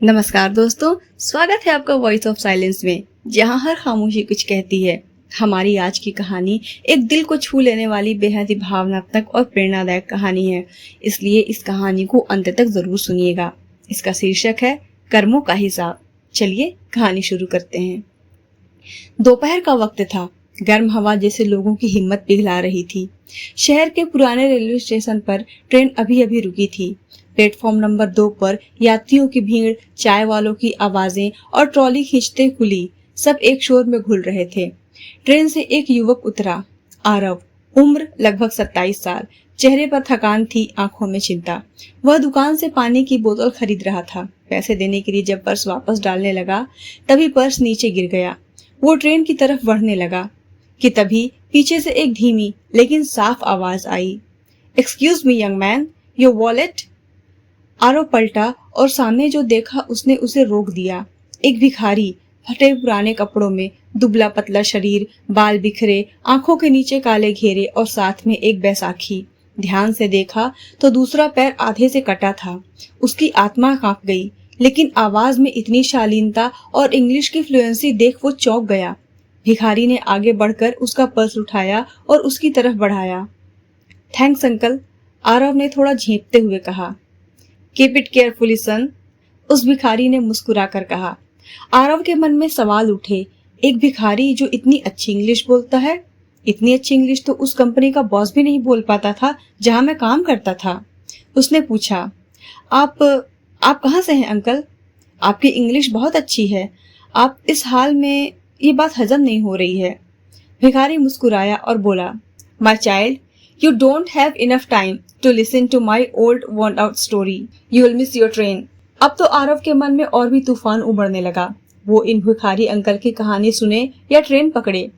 नमस्कार दोस्तों, स्वागत है आपका वॉइस ऑफ साइलेंस में, जहां हर खामोशी कुछ कहती है। हमारी आज की कहानी एक दिल को छू लेने वाली बेहद ही भावनात्मक और प्रेरणादायक कहानी है, इसलिए इस कहानी को अंत तक जरूर सुनिएगा। इसका शीर्षक है कर्मों का हिसाब। चलिए कहानी शुरू करते हैं। दोपहर का वक्त था। गर्म हवा जैसे लोगों की हिम्मत पिघला रही थी। शहर के पुराने रेलवे स्टेशन पर ट्रेन अभी अभी रुकी थी। प्लेटफॉर्म नंबर 2 पर यात्रियों की भीड़, चाय वालों की आवाजें और ट्रॉली खींचते कुली सब एक शोर में घुल रहे थे। ट्रेन से एक युवक उतरा। आरव, उम्र लगभग 27 साल, चेहरे पर थकान थी, आंखों में चिंता। वह दुकान से पानी की बोतल खरीद रहा था। पैसे देने के लिए जब पर्स वापस डालने लगा, तभी पर्स नीचे गिर गया। वो ट्रेन की तरफ बढ़ने लगा कि तभी पीछे से एक धीमी लेकिन साफ आवाज आई, excuse me young man, your wallet. Aarav पलटा और सामने जो देखा उसने उसे रोक दिया। एक भिखारी, फटे पुराने कपड़ों में, दुबला पतला शरीर, बाल बिखरे, आंखों के नीचे काले घेरे और साथ में एक बैसाखी। ध्यान से देखा तो दूसरा पैर आधे से कटा था। उसकी आत्मा कांप गई, लेकिन आवाज में इतनी शालीनता और इंग्लिश की फ्लुएंसी देख वो चौंक गया। भिखारी ने आगे बढ़कर उसका पर्स उठाया और उसकी तरफ बढ़ाया। थैंक्स अंकल, आरव ने थोड़ा झेंपते हुए कहा। कीप इट केयरफुली सन, उस भिखारी ने मुस्कुराकर कहा। आरव के मन में सवाल उठे, एक भिखारी जो इतनी अच्छी इंग्लिश बोलता है। इतनी अच्छी इंग्लिश तो उस कंपनी का बॉस भी नहीं बोल पाता था जहां मैं काम करता था। उसने पूछा, आप कहाँ से हैं अंकल? आपकी इंग्लिश बहुत अच्छी है। आप इस हाल में, ये बात हजम नहीं हो रही है। भिखारी मुस्कुराया और बोला, my child, you don't have enough time to listen to my old worn out story. You will miss your train. अब तो आरव के मन में और भी तूफान उमड़ने लगा। वो इन भिखारी अंकल की कहानी सुने या ट्रेन पकड़े।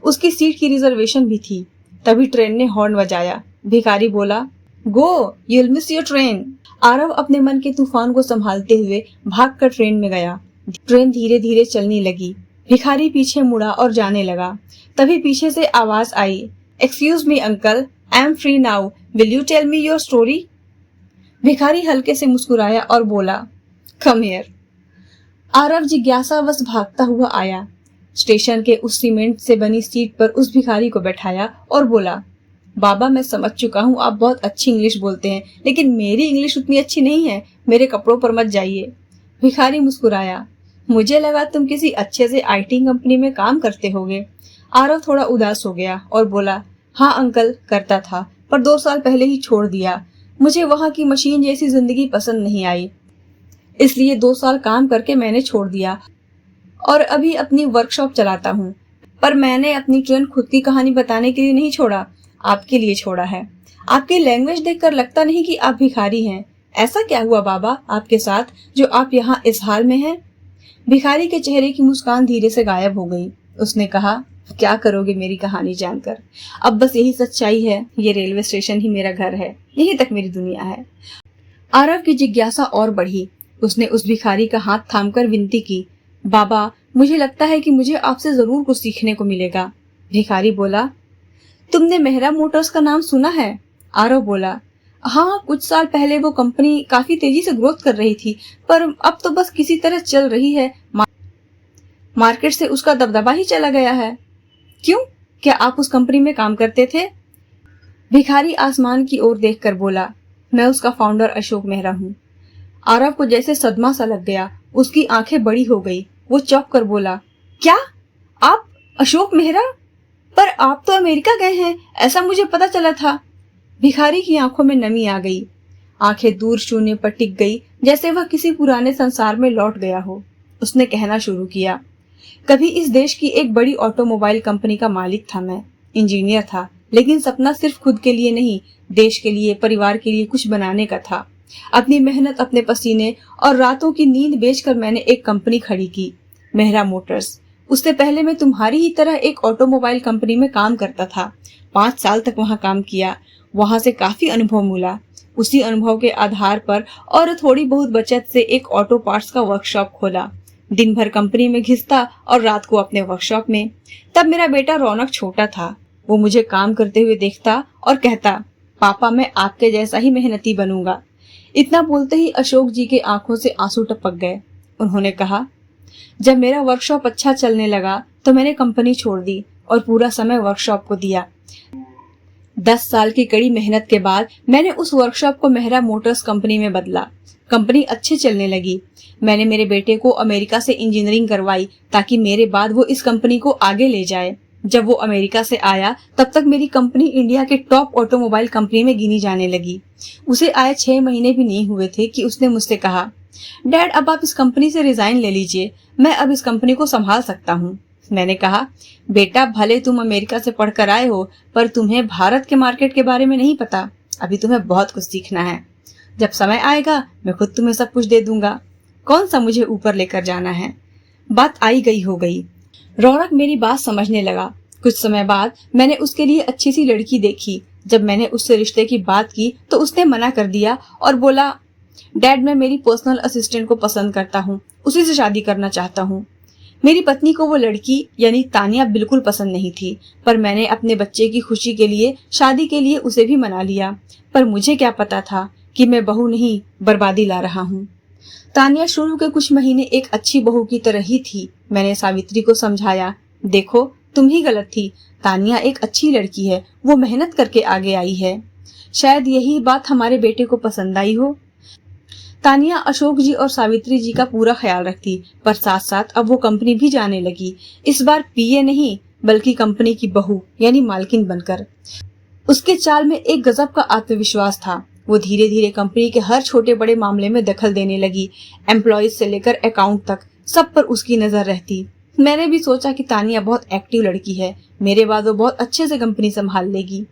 उसकी सीट की रिजर्वेशन भी थी। तभी ट्रेन ने हॉर्न बजाया। भिखारी बोला, गो, you will miss your train. Aarav अपने मन के तूफान को संभालते हुए भागकर ट्रेन में गया। ट्रेन धीरे धीरे चलने लगी। भिखारी पीछे मुड़ा और जाने लगा। तभी पीछे से आवाज आई, excuse me uncle, I am free now. Will you tell me your story? भिखारी हल्के से मुस्कुराया और बोला, Come here. आरव जिज्ञासावश भागता हुआ आया। स्टेशन के उस सीमेंट से बनी सीट पर उस भिखारी को बैठाया और बोला, बाबा मैं समझ चुका हूँ आप बहुत अच्छी इंग्लिश बोलते हैं, लेकिन मेरी इंग्लिश उतनी अच्छी नहीं है। मेरे कपड़ों पर मत जाइए। भिखारी मुस्कुराया, मुझे लगा तुम किसी अच्छे से IT कंपनी में काम करते होगे। आरव थोड़ा उदास हो गया और बोला, हाँ अंकल, करता था, पर 2 साल पहले ही छोड़ दिया। मुझे वहाँ की मशीन जैसी जिंदगी पसंद नहीं आई, इसलिए 2 साल काम करके मैंने छोड़ दिया और अभी अपनी वर्कशॉप चलाता हूँ। पर मैंने अपनी ट्रेन खुद की कहानी बताने के लिए नहीं छोड़ा, आपके लिए छोड़ा है। आपकी लैंग्वेज देखकर लगता नहीं कि आप भिखारी हैं। ऐसा क्या हुआ बाबा आपके साथ जो आप यहाँ इस हाल में हैं? भिखारी के चेहरे की मुस्कान धीरे से गायब हो गई। उसने कहा, क्या करोगे मेरी कहानी जानकर? अब बस यही सच्चाई है, ये रेलवे स्टेशन ही मेरा घर है, यही तक मेरी दुनिया है। आरव की जिज्ञासा और बढ़ी। उसने उस भिखारी का हाथ थामकर विनती की, बाबा मुझे लगता है कि मुझे आपसे जरूर कुछ सीखने को मिलेगा। भिखारी बोला, तुमने मेहरा मोटर्स का नाम सुना है? आरव बोला, हाँ, कुछ साल पहले वो कंपनी काफी तेजी से ग्रोथ कर रही थी, पर अब तो बस किसी तरह चल रही है। मार्केट से उसका दबदबा ही चला गया है। क्यों, क्या आप उस कंपनी में काम करते थे? भिखारी आसमान की ओर देखकर बोला, मैं उसका फाउंडर अशोक मेहरा हूँ। आरव को जैसे सदमा सा लग गया। उसकी आंखें बड़ी हो गई। वो चौंक कर बोला, क्या आप अशोक मेहरा? पर आप तो अमेरिका गए हैं, ऐसा मुझे पता चला था। भिखारी की आंखों में नमी आ गई। आंखें दूर शून्य पर टिक गई, जैसे वह किसी पुराने संसार में लौट गया हो। उसने कहना शुरू किया, कभी इस देश की एक बड़ी ऑटोमोबाइल कंपनी का मालिक था मैं। इंजीनियर था, लेकिन सपना सिर्फ खुद के लिए नहीं, देश के लिए, परिवार के लिए कुछ बनाने का था। अपनी मेहनत, अपने पसीने और रातों की नींद बेचकर मैंने एक कंपनी खड़ी की, मेहरा मोटर्स। उससे पहले मैं तुम्हारी ही तरह एक ऑटोमोबाइल कंपनी में काम करता था। 5 साल तक वहाँ काम किया। वहाँ से काफी अनुभव मिला। उसी अनुभव के आधार पर और थोड़ी बहुत बचत से एक ऑटो पार्ट्स का वर्कशॉप खोला। दिन भर कंपनी में घिसता और रात को अपने वर्कशॉप में। तब मेरा बेटा रौनक छोटा था। वो मुझे काम करते हुए देखता और कहता, पापा मैं आपके जैसा ही मेहनती बनूंगा। इतना बोलते ही अशोक जी के आंखों से आंसू टपक गए। उन्होंने कहा, जब मेरा वर्कशॉप अच्छा चलने लगा तो मैंने कंपनी छोड़ दी और पूरा समय वर्कशॉप को दिया। 10 साल की कड़ी मेहनत के बाद मैंने उस वर्कशॉप को मेहरा मोटर्स कंपनी में बदला। कंपनी अच्छे चलने लगी। मैंने मेरे बेटे को अमेरिका से इंजीनियरिंग करवाई ताकि मेरे बाद वो इस कंपनी को आगे ले जाए। जब वो अमेरिका से आया तब तक मेरी कंपनी इंडिया के टॉप ऑटोमोबाइल कंपनी में गिनी जाने लगी। उसे आए 6 महीने भी नहीं हुए थे कि उसने मुझसे कहा, डैड अब आप इस कंपनी से रिजाइन ले लीजिए, मैं अब इस कंपनी को संभाल सकता हूँ। मैंने कहा, बेटा भले तुम अमेरिका से पढ़कर आए हो पर तुम्हें भारत के मार्केट के बारे में नहीं पता। अभी तुम्हें बहुत कुछ सीखना है। जब समय आएगा मैं खुद तुम्हें सब कुछ दे दूंगा। कौन सा मुझे ऊपर लेकर जाना है। बात आई गई हो गई। रौनक मेरी बात समझने लगा। कुछ समय बाद मैंने उसके लिए अच्छी सी लड़की देखी। जब मैंने उससे रिश्ते की बात की तो उसने मना कर दिया और बोला, डैड मैं मेरी पर्सनल असिस्टेंट को पसंद करता हूँ, उसी से शादी करना चाहता हूँ। मेरी पत्नी को वो लड़की यानी तानिया बिल्कुल पसंद नहीं थी, पर मैंने अपने बच्चे की खुशी के लिए शादी के लिए उसे भी मना लिया। पर मुझे क्या पता था कि मैं बहू नहीं बर्बादी ला रहा हूँ। तानिया शुरू के कुछ महीने एक अच्छी बहू की तरह ही थी। मैंने सावित्री को समझाया, देखो तुम ही गलत थी, तानिया एक अच्छी लड़की है, वो मेहनत करके आगे आई है। शायद यही बात हमारे बेटे को पसंद आई हो। तानिया अशोक जी और सावित्री जी का पूरा ख्याल रखती, पर साथ साथ अब वो कंपनी भी जाने लगी। इस बार पीए नहीं बल्कि कंपनी की बहू यानी मालकिन बनकर। उसके चाल में एक गजब का आत्मविश्वास था। वो धीरे धीरे कंपनी के हर छोटे बड़े मामले में दखल देने लगी। एम्प्लॉयज से लेकर अकाउंट तक सब पर उसकी नजर रहती। मैंने भी सोचा कि तानिया बहुत एक्टिव लड़की है, मेरे बाद वो बहुत अच्छे से कंपनी संभाल लेगी।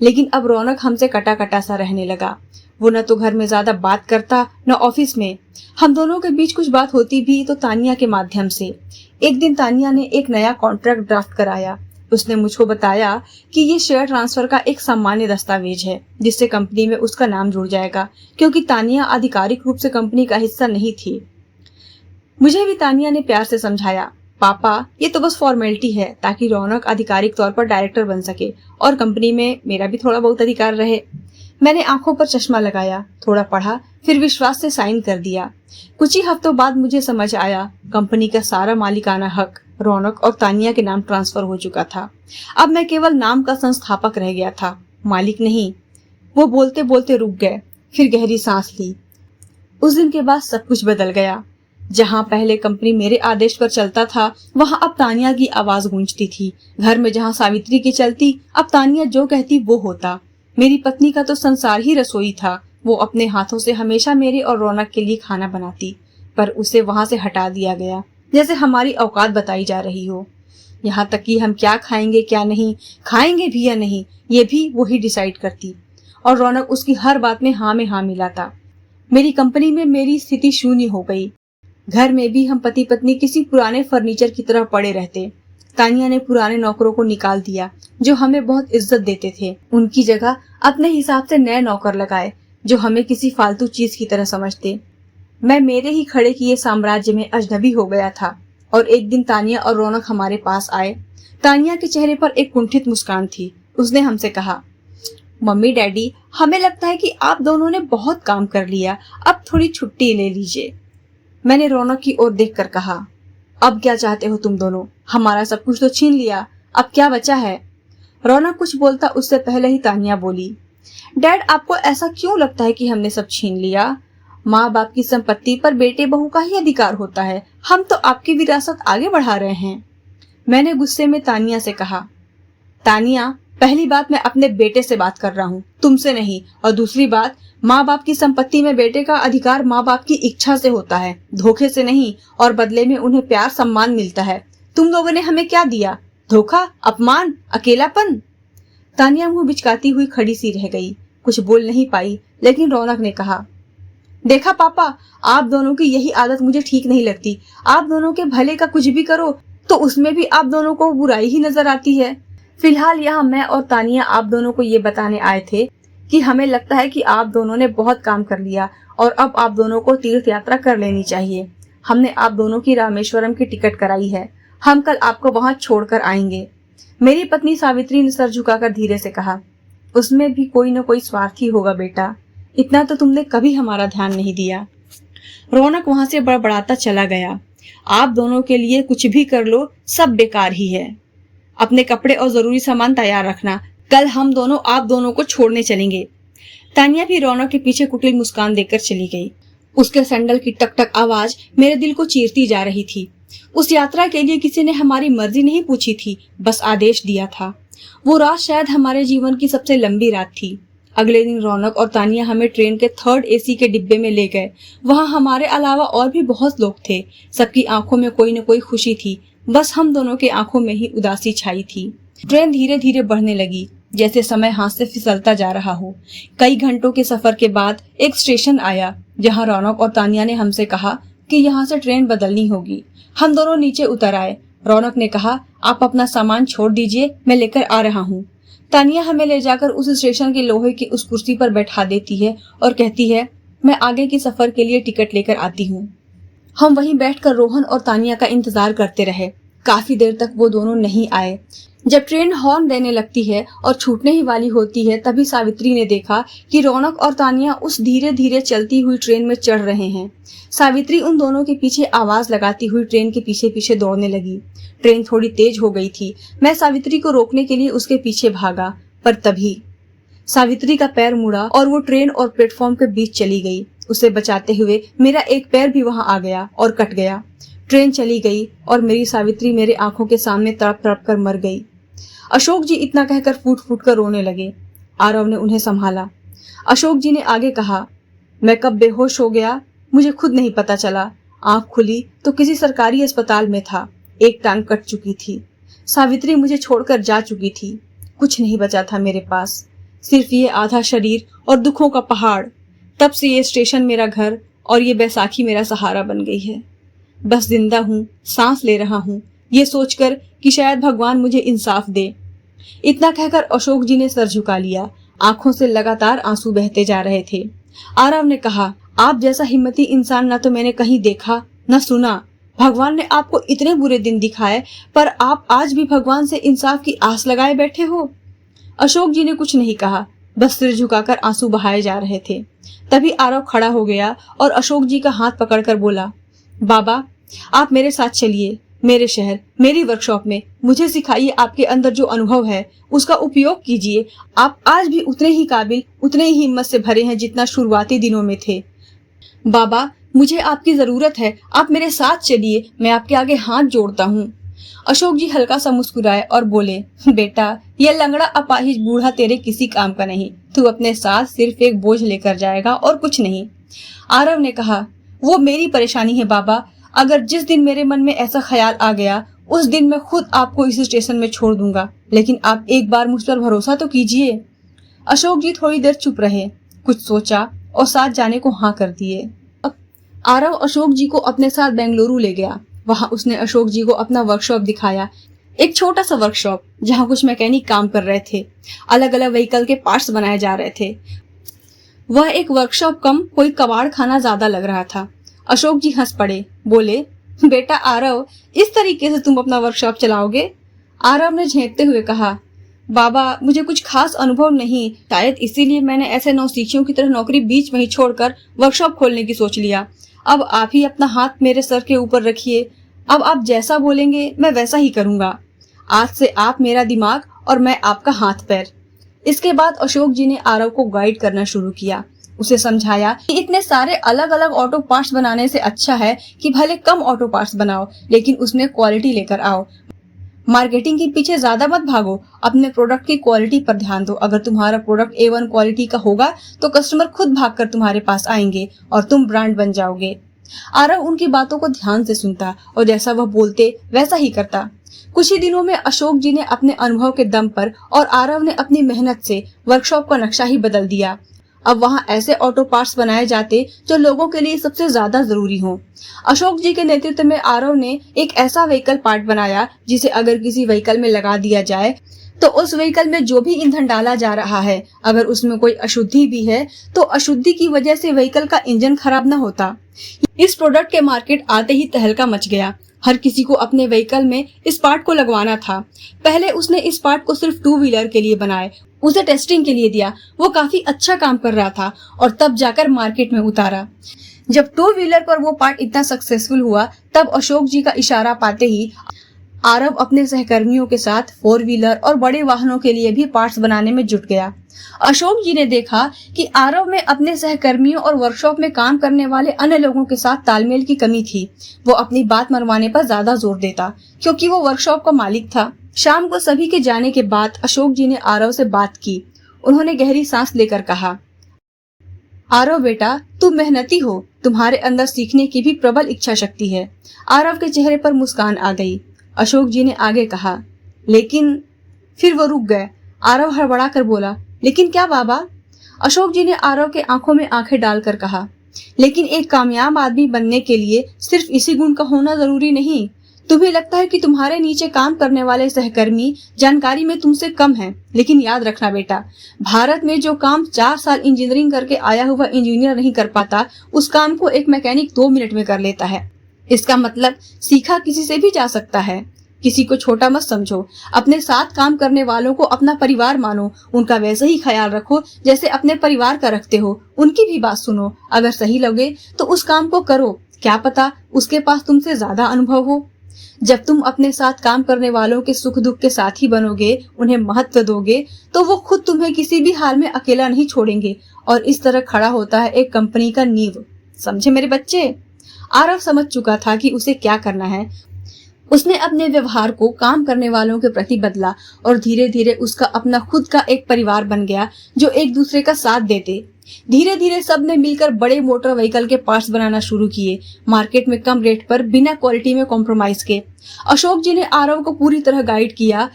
लेकिन अब रौनक हमसे कटा कटा सा रहने लगा। वो न तो घर में ज्यादा बात करता न ऑफिस में। हम दोनों के बीच कुछ बात होती भी तो तानिया के माध्यम से। एक दिन तानिया ने एक नया कॉन्ट्रैक्ट ड्राफ्ट कराया। उसने मुझको बताया कि ये शेयर ट्रांसफर का एक सामान्य दस्तावेज है जिससे कंपनी में उसका नाम जुड़ जाएगा, क्योंकि तानिया आधिकारिक रूप से कंपनी का हिस्सा नहीं थी। मुझे भी तानिया ने प्यार से समझाया, पापा ये तो बस फॉर्मेलिटी है ताकि रौनक आधिकारिक तौर पर डायरेक्टर बन सके और कंपनी में मेरा भी थोड़ा बहुत अधिकार रहे। मैंने आंखों पर चश्मा लगाया, थोड़ा पढ़ा, फिर विश्वास से साइन कर दिया। कुछ ही हफ्तों बाद मुझे समझ आया कंपनी का सारा मालिकाना हक रौनक और तानिया के नाम ट्रांसफर हो चुका था। अब मैं केवल नाम का संस्थापक रह गया था, मालिक नहीं। वो बोलते बोलते रुक गए, फिर गहरी सांस ली। उस दिन के बाद सब कुछ बदल गया। जहाँ पहले कंपनी मेरे आदेश पर चलता था वहाँ अब तानिया की आवाज गूंजती थी। घर में जहाँ सावित्री की चलती अब तानिया जो कहती वो होता। मेरी पत्नी का तो संसार ही रसोई था। वो अपने हाथों से हमेशा मेरे और रौनक के लिए खाना बनाती, पर उसे वहाँ से हटा दिया गया जैसे हमारी औकात बताई जा रही हो। यहाँ तक कि हम क्या खाएंगे क्या नहीं, खाएंगे भी या नहीं, ये भी वही डिसाइड करती और रौनक उसकी हर बात में हाँ मिलाता। मेरी कंपनी में मेरी स्थिति शून्य हो गई। घर में भी हम पति पत्नी किसी पुराने फर्नीचर की तरह पड़े रहते। तानिया ने पुराने नौकरों को निकाल दिया जो हमें बहुत इज्जत देते थे। उनकी जगह अपने हिसाब से नए नौकर लगाए जो हमें किसी फालतू चीज की तरह समझते। मैं मेरे ही खड़े किए साम्राज्य में अजनबी हो गया था और एक दिन तानिया और रौनक हमारे पास आए। तानिया के चेहरे पर एक कुंठित मुस्कान थी। उसने हमसे कहा, मम्मी डैडी हमें लगता है कि आप दोनों ने बहुत काम कर लिया, अब थोड़ी छुट्टी ले लीजिए। मैंने रौनक की ओर देखकर कहा, अब क्या चाहते हो तुम दोनों, हमारा सब कुछ तो छीन लिया, अब क्या बचा है। रौनक कुछ बोलता उससे पहले ही तानिया बोली, डैड आपको ऐसा क्यों लगता है कि हमने सब छीन लिया। माँ बाप की संपत्ति पर बेटे बहू का ही अधिकार होता है, हम तो आपकी विरासत आगे बढ़ा रहे हैं। मैंने गुस्से में तानिया से कहा, तानिया पहली बात मैं अपने बेटे से बात कर रहा हूँ, तुमसे नहीं, और दूसरी बात माँ बाप की संपत्ति में बेटे का अधिकार माँ बाप की इच्छा से होता है, धोखे से नहीं, और बदले में उन्हें प्यार सम्मान मिलता है। तुम लोगों ने हमें क्या दिया, धोखा, अपमान, अकेलापन। तानिया मुंह बिचकाती हुई खड़ी सी रह गई, कुछ बोल नहीं पाई। लेकिन रौनक ने कहा, देखा पापा, आप दोनों की यही आदत मुझे ठीक नहीं लगती। आप दोनों के भले का कुछ भी करो तो उसमें भी आप दोनों को बुराई ही नजर आती है। फिलहाल यहाँ मैं और तानिया आप दोनों को ये बताने आए थे कि हमें लगता है कि आप दोनों ने बहुत काम कर लिया और अब आप दोनों को तीर्थ यात्रा कर लेनी चाहिए। हमने आप दोनों की रामेश्वरम की टिकट कराई है, हम कल आपको वहाँ छोड़कर आएंगे। मेरी पत्नी सावित्री ने सर झुकाकर धीरे से कहा, उसमें भी कोई न कोई स्वार्थी होगा बेटा, इतना तो तुमने कभी हमारा ध्यान नहीं दिया। रौनक वहां से बड़बड़ाता चला गया। आप दोनों के लिए कुछ भी कर लो, सब बेकार ही है। अपने कपड़े और जरूरी सामान तैयार रखना, कल हम दोनों आप दोनों को छोड़ने चलेंगे। तानिया भी रौनक के पीछे कुटिल मुस्कान देकर चली गई। उसके सैंडल की टक टक आवाज मेरे दिल को चीरती जा रही थी। उस यात्रा के लिए किसी ने हमारी मर्जी नहीं पूछी थी, बस आदेश दिया था। वो रात शायद हमारे जीवन की सबसे लंबी रात थी। अगले दिन रौनक और तानिया हमें ट्रेन के 3rd AC के डिब्बे में ले गए। वहाँ हमारे अलावा और भी बहुत लोग थे। सबकी आंखों में कोई न कोई खुशी थी, बस हम दोनों की आंखों में ही उदासी छाई थी। ट्रेन धीरे धीरे बढ़ने लगी, जैसे समय हाथ से फिसलता जा रहा हो। कई घंटों के सफर के बाद एक स्टेशन आया, जहाँ रौनक और तानिया ने हमसे कहा कि यहाँ से ट्रेन बदलनी होगी। हम दोनों नीचे उतर आए। रौनक ने कहा, आप अपना सामान छोड़ दीजिए, मैं लेकर आ रहा हूँ। तानिया हमें ले जाकर उस स्टेशन के लोहे की उस कुर्सी पर बैठा देती है और कहती है, मैं आगे की सफर के लिए टिकट लेकर आती हूँ। हम वहीं बैठकर रोहन और तानिया का इंतजार करते रहे। काफी देर तक वो दोनों नहीं आए। जब ट्रेन हॉर्न देने लगती है और छूटने ही वाली होती है, तभी सावित्री ने देखा कि रौनक और तानिया उस धीरे धीरे चलती हुई ट्रेन में चढ़ रहे हैं। सावित्री उन दोनों के पीछे आवाज लगाती हुई ट्रेन के पीछे पीछे दौड़ने लगी। ट्रेन थोड़ी तेज हो गई थी। मैं सावित्री को रोकने के लिए उसके पीछे भागा, पर तभी सावित्री का पैर मुड़ा और वो ट्रेन और प्लेटफॉर्म के बीच चली गई। उसे बचाते हुए मेरा एक पैर भी वहां आ गया और कट गया। ट्रेन चली गई और मेरी सावित्री मेरे आंखों के सामने तड़प तड़प कर मर गई। अशोक जी इतना कहकर फूट फूट कर रोने लगे। आरव ने उन्हें संभाला। अशोक जी ने आगे कहा, मैं कब बेहोश हो गया मुझे खुद नहीं पता चला। आंख खुली तो किसी सरकारी अस्पताल में था। एक टांग कट चुकी थी। सावित्री मुझे छोड़कर जा चुकी थी। कुछ नहीं बचा था मेरे पास, सिर्फ ये आधा शरीर और दुखों का पहाड़। तब से ये स्टेशन मेरा घर और ये बैसाखी मेरा सहारा बन गई है। बस जिंदा हूँ, सांस ले रहा हूँ, ये सोचकर कि शायद भगवान मुझे इंसाफ दे। इतना कहकर अशोक जी ने सर झुका लिया। आंखों से लगातार आंसू बहते जा रहे थे। आरव ने कहा, आप जैसा हिम्मती इंसान न तो मैंने कहीं देखा न सुना। भगवान ने आपको इतने बुरे दिन दिखाए, पर आप आज भी भगवान से इंसाफ की आस लगाए बैठे हो। अशोक जी ने कुछ नहीं कहा, बस सिर झुकाकर आंसू बहाए जा रहे थे। तभी आरव खड़ा हो गया और अशोक जी का हाथ पकड़कर बोला, बाबा आप मेरे साथ चलिए, मेरे शहर, मेरी वर्कशॉप में। मुझे सिखाइए, आपके अंदर जो अनुभव है उसका उपयोग कीजिए। आप आज भी उतने ही काबिल, उतने ही हिम्मत से भरे हैं जितना शुरुआती दिनों में थे। बाबा मुझे आपकी जरूरत है, आप मेरे साथ चलिए, मैं आपके आगे हाथ जोड़ता हूँ। अशोक जी हल्का सा मुस्कुराए और बोले, बेटा ये लंगड़ा अपाहिज बूढ़ा तेरे किसी काम का नहीं। तू अपने साथ सिर्फ एक बोझ लेकर जाएगा और कुछ नहीं। आरव ने कहा, वो मेरी परेशानी है बाबा। अगर जिस दिन मेरे मन में ऐसा ख्याल आ गया, उस दिन मैं खुद आपको इस स्टेशन में छोड़ दूंगा, लेकिन आप एक बार मुझ पर भरोसा तो कीजिए। अशोक जी थोड़ी देर चुप रहे, कुछ सोचा और साथ जाने को हाँ कर दिए। आरव अशोक जी को अपने साथ बेंगलुरु ले गया। वहां उसने अशोक जी को अपना वर्कशॉप दिखाया। एक छोटा सा वर्कशॉप जहां कुछ मैकेनिक काम कर रहे थे। अलग अलग व्हीकल के पार्ट्स बनाए जा रहे थे। वह एक वर्कशॉप कम कोई कबाड़ खाना ज्यादा लग रहा था। अशोक जी हंस पड़े, बोले, बेटा आरव इस तरीके से तुम अपना वर्कशॉप चलाओगे? आरव ने झेंकते हुए कहा, बाबा मुझे कुछ खास अनुभव नहीं, शायद इसीलिए मैंने ऐसे नौसिखियों की तरह नौकरी बीच में ही छोड़कर वर्कशॉप खोलने की सोच लिया। अब आप ही अपना हाथ मेरे सर के ऊपर रखिए। अब आप जैसा बोलेंगे मैं वैसा ही करूंगा। आज से आप मेरा दिमाग और मैं आपका हाथ पैर। इसके बाद अशोक जी ने आरव को गाइड करना शुरू किया। उसे समझाया कि इतने सारे अलग अलग ऑटो पार्ट्स बनाने से अच्छा है कि भले कम ऑटो पार्ट्स बनाओ, लेकिन उसमें क्वालिटी लेकर आओ। मार्केटिंग के पीछे ज्यादा मत भागो, अपने प्रोडक्ट की क्वालिटी पर ध्यान दो। अगर तुम्हारा प्रोडक्ट A1 क्वालिटी का होगा तो कस्टमर खुद भागकर तुम्हारे पास आएंगे और तुम ब्रांड बन जाओगे। आरव उनकी बातों को ध्यान से सुनता और जैसा वह बोलते वैसा ही करता। कुछ ही दिनों में अशोक जी ने अपने अनुभव के दम पर और आरव ने अपनी मेहनत से वर्कशॉप का नक्शा ही बदल दिया। अब वहाँ ऐसे ऑटो पार्ट्स बनाए जाते जो लोगों के लिए सबसे ज्यादा जरूरी हो। अशोक जी के नेतृत्व में आरव ने एक ऐसा व्हीकल पार्ट बनाया जिसे अगर किसी व्हीकल में लगा दिया जाए तो उस व्हीकल में जो भी ईंधन डाला जा रहा है, अगर उसमें कोई अशुद्धि भी है तो अशुद्धि की वजह से व्हीकल का इंजन खराब न होता। इस प्रोडक्ट के मार्केट आते ही तहलका मच गया। हर किसी को अपने व्हीकल में इस पार्ट को लगवाना था। पहले उसने इस पार्ट को सिर्फ 2 व्हीलर के लिए बनाए उसे टेस्टिंग के लिए दिया। वो काफी अच्छा काम कर रहा था और तब जाकर मार्केट में उतारा। जब टू व्हीलर पर वो पार्ट इतना सक्सेसफुल हुआ, तब अशोक जी का इशारा पाते ही आरव अपने सहकर्मियों के साथ फोर व्हीलर और बड़े वाहनों के लिए भी पार्ट्स बनाने में जुट गया। अशोक जी ने देखा कि आरव में अपने सहकर्मियों और वर्कशॉप में काम करने वाले अन्य लोगों के साथ तालमेल की कमी थी। वो अपनी बात मनवाने पर ज्यादा जोर देता क्योंकि वो वर्कशॉप का मालिक था। शाम को सभी के जाने के बाद अशोक जी ने आरव से बात की। उन्होंने गहरी सांस लेकर कहा, आरव बेटा, तुम मेहनती हो, तुम्हारे अंदर सीखने की भी प्रबल इच्छा शक्ति है। आरव के चेहरे पर मुस्कान आ गई। अशोक जी ने आगे कहा, लेकिन फिर वो रुक गए। आरव हड़बड़ा कर बोला, लेकिन क्या बाबा? अशोक जी ने आरव के आंखों में आंखें डालकर कहा, लेकिन एक कामयाब आदमी बनने के लिए सिर्फ इसी गुण का होना जरूरी नहीं। तुम्हें लगता है कि तुम्हारे नीचे काम करने वाले सहकर्मी जानकारी में तुमसे कम हैं, लेकिन याद रखना बेटा, भारत में जो काम 4 साल इंजीनियरिंग करके आया हुआ इंजीनियर नहीं कर पाता, उस काम को एक मैकेनिक 2 मिनट में कर लेता है। इसका मतलब सीखा किसी से भी जा सकता है। किसी को छोटा मत समझो। अपने साथ काम करने वालों को अपना परिवार मानो। उनका वैसे ही ख्याल रखो जैसे अपने परिवार का रखते हो। उनकी भी बात सुनो। अगर सही लगे तो उस काम को करो। क्या पता उसके पास तुमसे ज्यादा अनुभव हो। जब तुम अपने साथ काम करने वालों के सुख दुख के साथी बनोगे, उन्हें महत्व दोगे, तो वो खुद तुम्हें किसी भी हाल में अकेला नहीं छोड़ेंगे। और इस तरह खड़ा होता है एक कंपनी का नींव। समझे मेरे बच्चे? आरव समझ चुका था कि उसे क्या करना है। उसने अपने व्यवहार को काम करने वालों के प्रति बदला और धीरे धीरे उसका अपना खुद का एक परिवार बन गया जो एक दूसरे का साथ देते। धीरे धीरे सब ने मिलकर बड़े मोटर व्हीकल के पार्ट्स बनाना शुरू किए, मार्केट में कम रेट पर, बिना क्वालिटी में कॉम्प्रोमाइज के। अशोक जी ने आरव को पूरी तरह गाइड किया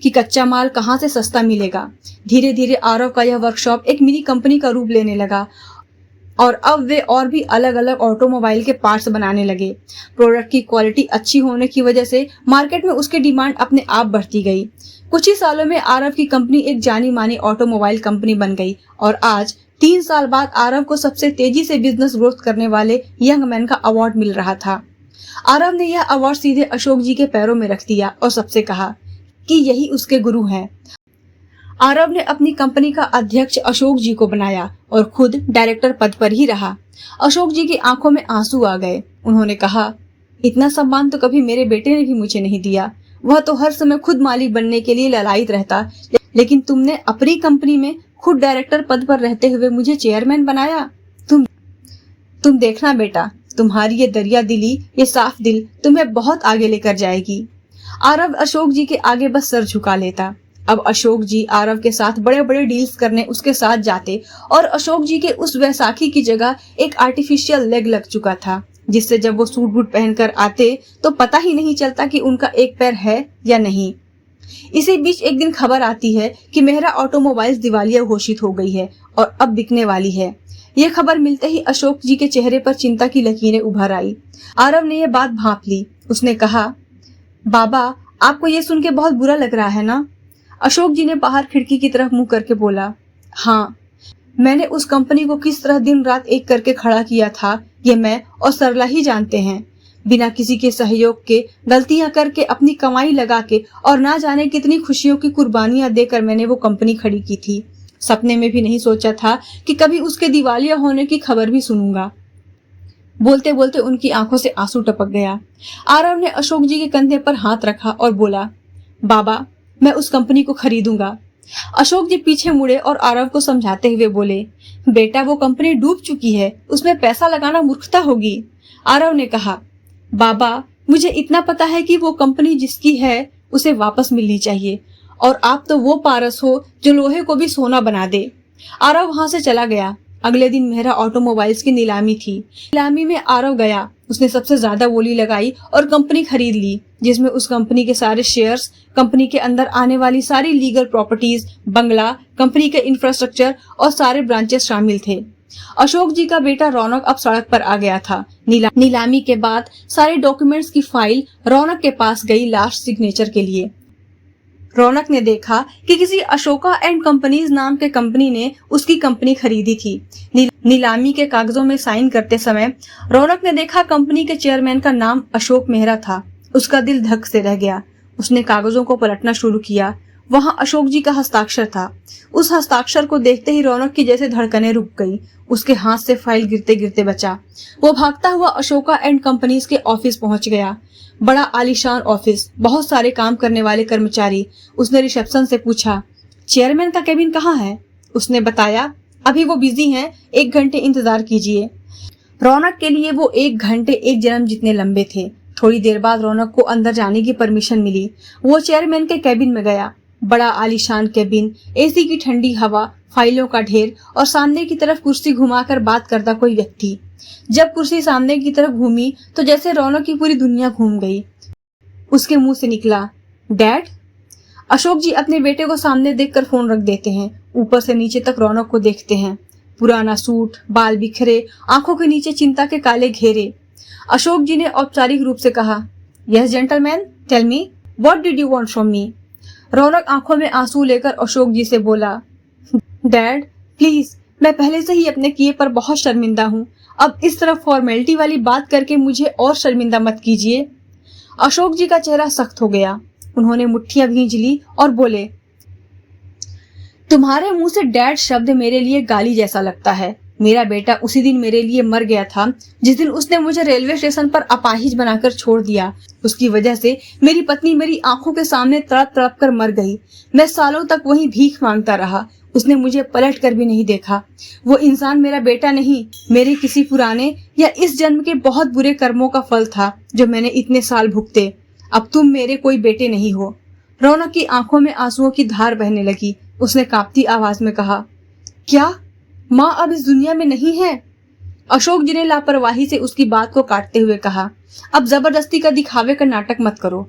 कि कच्चा माल कहाँ से सस्ता मिलेगा। धीरे धीरे आरव का यह वर्कशॉप एक मिनी कंपनी का रूप लेने लगा और अब वे और भी अलग अलग ऑटोमोबाइल के पार्ट्स बनाने लगे। प्रोडक्ट की क्वालिटी अच्छी होने की वजह से मार्केट में उसकी डिमांड अपने आप बढ़ती गई। कुछ ही सालों में आरव की कंपनी एक जानी मानी ऑटोमोबाइल कंपनी बन गई और आज 3 साल बाद आरव को सबसे तेजी से बिजनेस ग्रोथ करने वाले यंग मैन का अवार्ड मिल रहा था। आरव ने यह अवार्ड सीधे अशोक जी के पैरों में रख दिया और सबसे कहा कि यही उसके गुरु हैं। आरव ने अपनी कंपनी का अध्यक्ष अशोक जी को बनाया और खुद डायरेक्टर पद पर ही रहा। अशोक जी की आंखों में आंसू आ गए। उन्होंने कहा, इतना सम्मान तो कभी मेरे बेटे ने भी मुझे नहीं दिया। वह तो हर समय खुद मालिक बनने के लिए ललायित रहता, लेकिन तुमने अपनी कंपनी में खुद डायरेक्टर पद पर रहते हुए मुझे चेयरमैन बनाया। तुम देखना बेटा, तुम्हारी ये दरिया दिली, ये साफ दिल तुम्हें बहुत आगे लेकर जाएगी। आरव अशोक जी के आगे बस सर झुका लेता। अब अशोक जी आरव के साथ बड़े बड़े डील्स करने उसके साथ जाते और अशोक जी के उस वैसाखी की जगह एक आर्टिफिशियल लेग लग चुका था, जिससे जब वो सूट बूट पहनकर आते तो पता ही नहीं चलता कि उनका एक पैर है या नहीं। इसी बीच एक दिन खबर आती है कि मेहरा ऑटोमोबाइल्स दिवालिया घोषित हो गई है और अब बिकने वाली है। यह खबर मिलते ही अशोक जी के चेहरे पर चिंता की लकीरें उभर आई। आरव ने यह बात भांप ली। उसने कहा, बाबा, आपको ये सुन के बहुत बुरा लग रहा है ना? अशोक जी ने बाहर खिड़की की तरफ मुंह करके बोला, हाँ, मैंने उस कंपनी को किस तरह दिन रात एक करके खड़ा किया था, ये मैं और सरला ही जानते हैं। बिना किसी के सहयोग के, गलतियां करके, अपनी कमाई लगा के और ना जाने कितनी खुशियों की कुर्बानियां देकर मैंने वो कंपनी खड़ी की थी। सपने में भी नहीं सोचा था कि कभी उसके दिवालिया होने की खबर भी सुनूंगा। बोलते बोलते उनकी आंखों से आंसू टपक गया। आरव ने अशोक जी के कंधे पर हाथ रखा और बोला, बाबा, मैं उस कंपनी को खरीदूंगा। अशोक जी पीछे मुड़े और आरव को समझाते हुए बोले, बेटा, वो कंपनी डूब चुकी है, उसमें पैसा लगाना मूर्खता होगी। आरव ने कहा, बाबा, मुझे इतना पता है कि वो कंपनी जिसकी है उसे वापस मिलनी चाहिए और आप तो वो पारस हो जो लोहे को भी सोना बना दे। आरव वहां से चला गया। अगले दिन मेहरा ऑटोमोबाइल्स की नीलामी थी। नीलामी में आरव गया। उसने सबसे ज्यादा बोली लगाई और कंपनी खरीद ली, जिसमें उस कंपनी के सारे शेयर्स, कंपनी के अंदर आने वाली सारी लीगल प्रॉपर्टीज, बंगला, कंपनी के इंफ्रास्ट्रक्चर और सारे ब्रांचेस शामिल थे। अशोक जी का बेटा रौनक अब सड़क पर आ गया था। नीलामी के बाद सारे डॉक्यूमेंट्स की फाइल रौनक के पास गई लास्ट सिग्नेचर के लिए। रौनक ने देखा कि किसी अशोका एंड कंपनीज नाम के कंपनी ने उसकी कंपनी खरीदी थी। नीलामी के कागजों में साइन करते समय रौनक ने देखा कंपनी के चेयरमैन का नाम अशोक मेहरा था। उसका दिल धक से रह गया। उसने कागजों को पलटना शुरू किया। वहां अशोक जी का हस्ताक्षर था। उस हस्ताक्षर को देखते ही रौनक की जैसे धड़कनें रुक गई। उसके हाथ से फाइल गिरते गिरते बचा। वो भागता हुआ अशोका एंड कंपनीज के ऑफिस पहुंच गया। बड़ा आलीशान ऑफिस, बहुत सारे काम करने वाले कर्मचारी। उसने रिसेप्शन से पूछा, चेयरमैन का केबिन कहाँ है? उसने बताया, अभी वो बिजी हैं, 1 घंटे इंतजार कीजिए। रौनक के लिए वो 1 घंटे एक जन्म जितने लंबे थे। थोड़ी देर बाद रौनक को अंदर जाने की परमिशन मिली। वो चेयरमैन के केबिन में गया। बड़ा आलीशान केबिन, एसी की ठंडी हवा, फाइलों का ढेर और सामने की तरफ कुर्सी घुमाकर बात करता कोई व्यक्ति। जब कुर्सी सामने की तरफ घूमी तो जैसे रौनक की पूरी दुनिया घूम गई। उसके मुंह से निकला, डैड। अशोक जी अपने बेटे को सामने देखकर फोन रख देते हैं। ऊपर से नीचे तक रौनक को देखते हैं। पुराना सूट, बाल बिखरे, आंखों के नीचे चिंता के काले घेरे। अशोक जी ने औपचारिक रूप से कहा, yes gentleman, tell me, what did you want from me? Raunak आंखों में आंसू लेकर अशोक जी से बोला, डैड प्लीज, मैं पहले से ही अपने किए पर बहुत शर्मिंदा हूँ। अब इस तरह फॉर्मेलिटी वाली बात करके मुझे और शर्मिंदा मत कीजिए। अशोक जी का चेहरा सख्त हो गया। उन्होंने मुट्ठियां भींच ली और बोले, तुम्हारे मुंह से डैड शब्द मेरे लिए गाली जैसा लगता है। मेरा बेटा उसी दिन मेरे लिए मर गया था जिस दिन उसने मुझे रेलवे स्टेशन पर अपाहिज बनाकर छोड़ दिया। उसकी वजह से मेरी पत्नी मेरी आंखों के सामने तड़प तड़प कर मर गई। मैं सालों तक वहीं भीख मांगता रहा। उसने मुझे पलट कर भी नहीं देखा। वो इंसान मेरा बेटा नहीं, मेरे किसी पुराने या इस जन्म के बहुत बुरे कर्मों का फल था जो मैंने इतने साल भुगते। अब तुम मेरे कोई बेटे नहीं हो। रौनक की आंखों में आंसुओं की धार बहने लगी। उसने कांपती आवाज में कहा, क्या माँ अब इस दुनिया में नहीं है? अशोक जी ने लापरवाही से उसकी बात को काटते हुए कहा, अब जबरदस्ती का दिखावे का नाटक मत करो।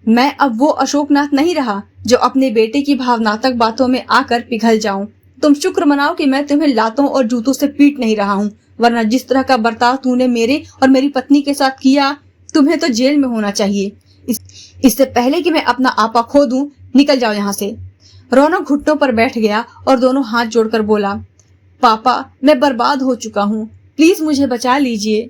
मैं अब वो अशोकनाथ नहीं रहा जो अपने बेटे की भावनात्मक बातों में आकर पिघल जाऊं। तुम शुक्र मनाओ कि मैं तुम्हें लातों और जूतों से पीट नहीं रहा हूँ, वरना जिस तरह का बर्ताव तूने मेरे और मेरी पत्नी के साथ किया, तुम्हें तो जेल में होना चाहिए। इससे पहले कि मैं अपना आपा खो दूं, निकल जाओ यहाँ से। रौनक घुटनों पर बैठ गया और दोनों हाथ जोड़कर बोला, पापा मैं बर्बाद हो चुका हूँ, प्लीज मुझे बचा लीजिए।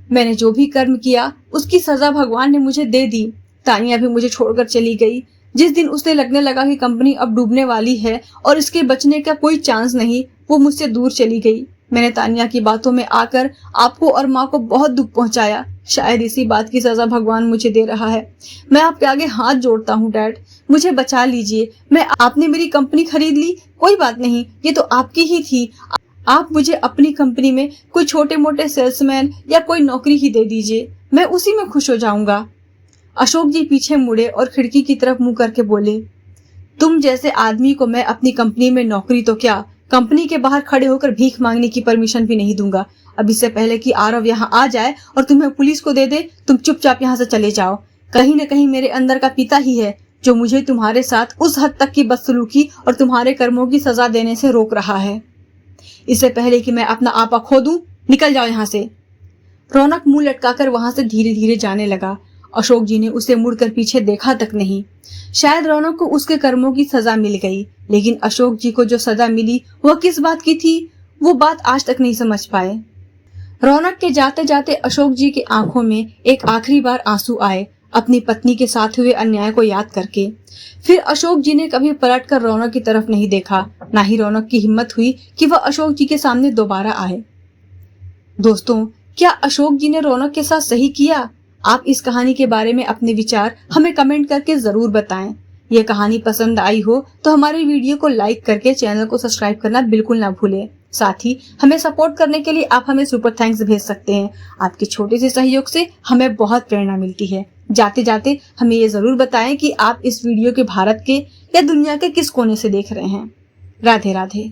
मैंने जो भी कर्म किया उसकी सजा भगवान ने मुझे दे दी। तानिया भी मुझे छोड़कर चली गई। जिस दिन उसे लगने लगा कि कंपनी अब डूबने वाली है और इसके बचने का कोई चांस नहीं, वो मुझसे दूर चली गई। मैंने तानिया की बातों में आकर आपको और माँ को बहुत दुख पहुंचाया। शायद इसी बात की सजा भगवान मुझे दे रहा है। मैं आपके आगे हाथ जोड़ता हूँ डैड, मुझे बचा लीजिए। आपने मेरी कंपनी खरीद ली, कोई बात नहीं, ये तो आपकी ही थी। आप मुझे अपनी कंपनी में कोई छोटे मोटे सेल्समैन या कोई नौकरी ही दे दीजिए, मैं उसी में खुश हो जाऊंगा। अशोक जी पीछे मुड़े और खिड़की की तरफ मुंह करके बोले, तुम जैसे आदमी को मैं अपनी कंपनी में नौकरी तो क्या, कंपनी के बाहर खड़े होकर भीख मांगने की परमिशन भी नहीं दूंगा। अब इससे पहले कि आरव यहाँ आ जाए और तुम्हें पुलिस को दे दे, तुम चुपचाप यहाँ से चले जाओ। कहीं न कहीं मेरे अंदर का पिता ही है जो मुझे तुम्हारे साथ उस हद तक की बदसलूकी और तुम्हारे कर्मों की सजा देने से रोक रहा है। इससे पहले कि मैं अपना आपा खो दूं, निकल जाओ यहाँ से। रौनक मुंह लटकाकर वहां से धीरे धीरे जाने लगा। अशोक जी ने उसे मुड़कर पीछे देखा तक नहीं। शायद रौनक को उसके कर्मों की सजा मिल गई, लेकिन अशोक जी को जो सजा मिली वह किस बात की थी, वो बात आज तक नहीं समझ पाए। रौनक के जाते जाते अशोक जी की आंखों में एक आखिरी बार आंसू आए, अपनी पत्नी के साथ हुए अन्याय को याद करके। फिर अशोक जी ने कभी पलटकर रौनक की तरफ नहीं देखा, ना ही रौनक की हिम्मत हुई कि वह अशोक जी के सामने दोबारा आए। दोस्तों, क्या अशोक जी ने रौनक के साथ सही किया? आप इस कहानी के बारे में अपने विचार हमें कमेंट करके जरूर बताएं। यह कहानी पसंद आई हो तो हमारे वीडियो को लाइक करके चैनल को सब्सक्राइब करना बिल्कुल ना भूलें। साथ ही हमें सपोर्ट करने के लिए आप हमें सुपर थैंक्स भेज सकते हैं। आपके छोटे से सहयोग से हमें बहुत प्रेरणा मिलती है। जाते जाते हमें ये जरूर बताएं कि आप इस वीडियो के भारत के या दुनिया के किस कोने से देख रहे हैं। राधे राधे।